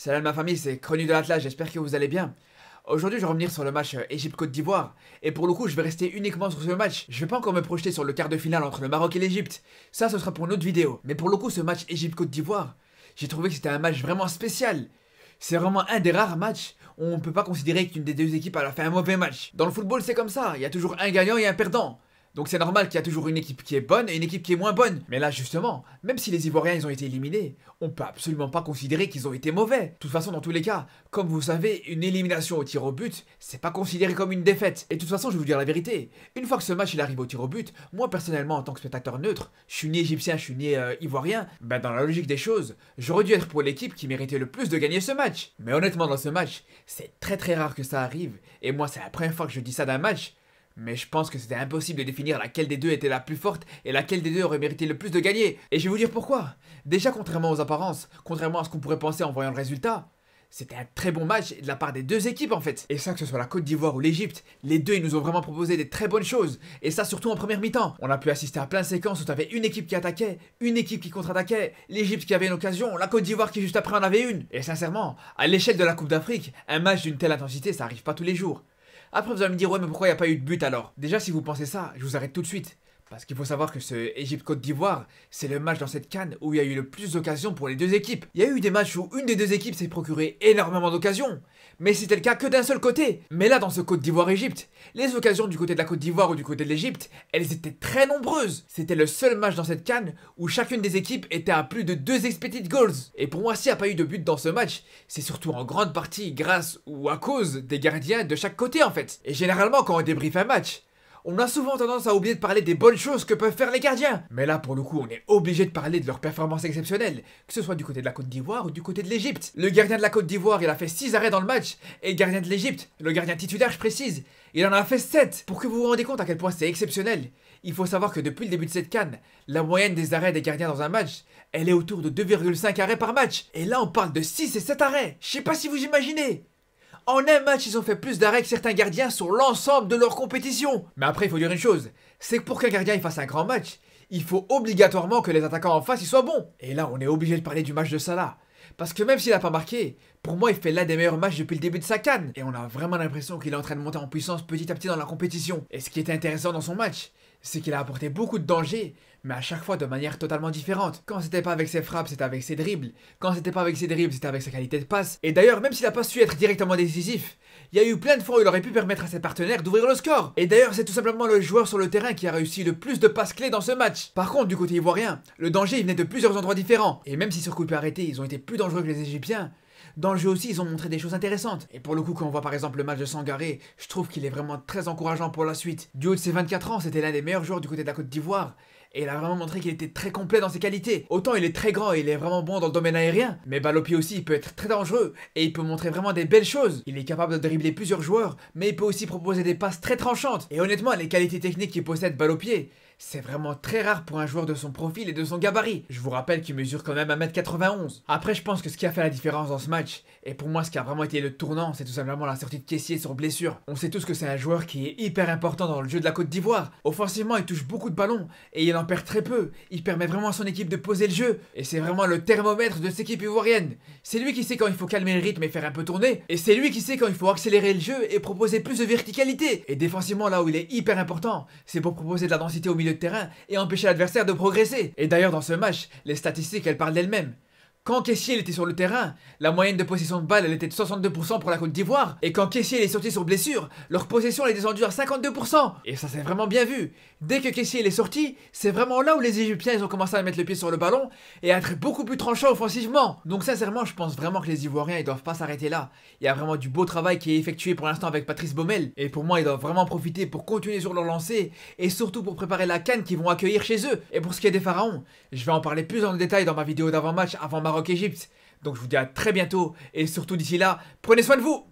Salam ma famille, c'est Chronu de l'Atlas, j'espère que vous allez bien. Aujourd'hui je vais revenir sur le match Égypte-Côte d'Ivoire. Et pour le coup je vais rester uniquement sur ce match. Je vais pas encore me projeter sur le quart de finale entre le Maroc et l'Égypte. Ça ce sera pour une autre vidéo. Mais pour le coup ce match Égypte-Côte d'Ivoire, j'ai trouvé que c'était un match vraiment spécial. C'est vraiment un des rares matchs où on peut pas considérer qu'une des deux équipes a fait un mauvais match. Dans le football c'est comme ça, il y a toujours un gagnant et un perdant. Donc c'est normal qu'il y a toujours une équipe qui est bonne et une équipe qui est moins bonne. Mais là justement, même si les Ivoiriens ils ont été éliminés, on peut absolument pas considérer qu'ils ont été mauvais. De toute façon dans tous les cas, comme vous savez, une élimination au tir au but, c'est pas considéré comme une défaite. Et de toute façon je vais vous dire la vérité, une fois que ce match il arrive au tir au but, moi personnellement en tant que spectateur neutre, je suis ni égyptien, je suis ni ivoirien, ben dans la logique des choses, j'aurais dû être pour l'équipe qui méritait le plus de gagner ce match. Mais honnêtement dans ce match, c'est très rare que ça arrive, et moi c'est la première fois que je dis ça d'un match. Mais je pense que c'était impossible de définir laquelle des deux était la plus forte et laquelle des deux aurait mérité le plus de gagner. Et je vais vous dire pourquoi. Déjà, contrairement aux apparences, contrairement à ce qu'on pourrait penser en voyant le résultat, c'était un très bon match de la part des deux équipes en fait. Et ça, que ce soit la Côte d'Ivoire ou l'Égypte, les deux ils nous ont vraiment proposé des très bonnes choses. Et ça surtout en première mi-temps. On a pu assister à plein de séquences où t'avais une équipe qui attaquait, une équipe qui contre-attaquait, l'Égypte qui avait une occasion, la Côte d'Ivoire qui juste après en avait une. Et sincèrement, à l'échelle de la Coupe d'Afrique, un match d'une telle intensité ça arrive pas tous les jours. Après vous allez me dire ouais mais pourquoi il n'y a pas eu de but alors? Déjà si vous pensez ça, je vous arrête tout de suite. Parce qu'il faut savoir que ce Égypte-Côte d'Ivoire, c'est le match dans cette CAN où il y a eu le plus d'occasions pour les deux équipes. Il y a eu des matchs où une des deux équipes s'est procuré énormément d'occasions. Mais c'était le cas que d'un seul côté. Mais là dans ce Côte d'Ivoire-Égypte, les occasions du côté de la Côte d'Ivoire ou du côté de l'Égypte, elles étaient très nombreuses. C'était le seul match dans cette CAN où chacune des équipes était à plus de 2 expected goals. Et pour moi s'il n'y a pas eu de but dans ce match, c'est surtout en grande partie grâce ou à cause des gardiens de chaque côté en fait. Et généralement quand on débriefe un match, on a souvent tendance à oublier de parler des bonnes choses que peuvent faire les gardiens. Mais là, pour le coup, on est obligé de parler de leur performance exceptionnelle, que ce soit du côté de la Côte d'Ivoire ou du côté de l'Égypte. Le gardien de la Côte d'Ivoire, il a fait 6 arrêts dans le match, et le gardien de l'Égypte, le gardien titulaire, je précise, il en a fait 7. Pour que vous vous rendez compte à quel point c'est exceptionnel, il faut savoir que depuis le début de cette CAN, la moyenne des arrêts des gardiens dans un match, elle est autour de 2,5 arrêts par match. Et là, on parle de 6 et 7 arrêts. Je sais pas si vous imaginez. En un match, ils ont fait plus d'arrêts que certains gardiens sur l'ensemble de leur compétition. Mais après, il faut dire une chose, c'est que pour qu'un gardien il fasse un grand match, il faut obligatoirement que les attaquants en face ils soient bons. Et là, on est obligé de parler du match de Salah. Parce que même s'il n'a pas marqué, pour moi, il fait l'un des meilleurs matchs depuis le début de sa CAN. Et on a vraiment l'impression qu'il est en train de monter en puissance petit à petit dans la compétition. Et ce qui est intéressant dans son match, c'est qu'il a apporté beaucoup de danger, mais à chaque fois de manière totalement différente. Quand c'était pas avec ses frappes, c'était avec ses dribbles. Quand c'était pas avec ses dribbles, c'était avec sa qualité de passe. Et d'ailleurs, même s'il a pas su être directement décisif, il y a eu plein de fois où il aurait pu permettre à ses partenaires d'ouvrir le score. Et d'ailleurs, c'est tout simplement le joueur sur le terrain qui a réussi le plus de passes clés dans ce match. Par contre, du côté ivoirien, le danger il venait de plusieurs endroits différents. Et même si sur coup de pied arrêté, ils ont été plus dangereux que les Égyptiens, dans le jeu aussi, ils ont montré des choses intéressantes. Et pour le coup, quand on voit par exemple le match de Sangaré, je trouve qu'il est vraiment très encourageant pour la suite. Du haut de ses 24 ans, c'était l'un des meilleurs joueurs du côté de la Côte d'Ivoire. Et il a vraiment montré qu'il était très complet dans ses qualités. Autant il est très grand et il est vraiment bon dans le domaine aérien, mais balle au pied aussi, il peut être très dangereux. Et il peut montrer vraiment des belles choses. Il est capable de dribbler plusieurs joueurs, mais il peut aussi proposer des passes très tranchantes. Et honnêtement, les qualités techniques qu'il possède balle au pied, c'est vraiment très rare pour un joueur de son profil et de son gabarit. Je vous rappelle qu'il mesure quand même 1m91. Après, je pense que ce qui a fait la différence dans ce match, et pour moi ce qui a vraiment été le tournant, c'est tout simplement la sortie de Kessié sur blessure. On sait tous que c'est un joueur qui est hyper important dans le jeu de la Côte d'Ivoire. Offensivement, il touche beaucoup de ballons, et il en perd très peu. Il permet vraiment à son équipe de poser le jeu, et c'est vraiment le thermomètre de cette équipe ivoirienne. C'est lui qui sait quand il faut calmer le rythme et faire un peu tourner, et c'est lui qui sait quand il faut accélérer le jeu et proposer plus de verticalité. Et défensivement, là où il est hyper important, c'est pour proposer de la densité au milieu de terrain et empêcher l'adversaire de progresser. Et d'ailleurs dans ce match, les statistiques elles parlent d'elles-mêmes. Quand Kessié était sur le terrain, la moyenne de possession de balle elle était de 62% pour la Côte d'Ivoire. Et quand Kessié est sorti sur blessure, leur possession elle est descendue à 52%. Et ça c'est vraiment bien vu. Dès que Kessié est sorti, c'est vraiment là où les Égyptiens ils ont commencé à mettre le pied sur le ballon et à être beaucoup plus tranchants offensivement. Donc sincèrement je pense vraiment que les Ivoiriens ils doivent pas s'arrêter là. Il y a vraiment du beau travail qui est effectué pour l'instant avec Patrice Baumel. Et pour moi ils doivent vraiment profiter pour continuer sur leur lancée et surtout pour préparer la CAN qu'ils vont accueillir chez eux. Et pour ce qui est des Pharaons, je vais en parler plus en détail dans ma vidéo d'avant-match avant Maroc-Égypte. Donc je vous dis à très bientôt et surtout d'ici là, prenez soin de vous.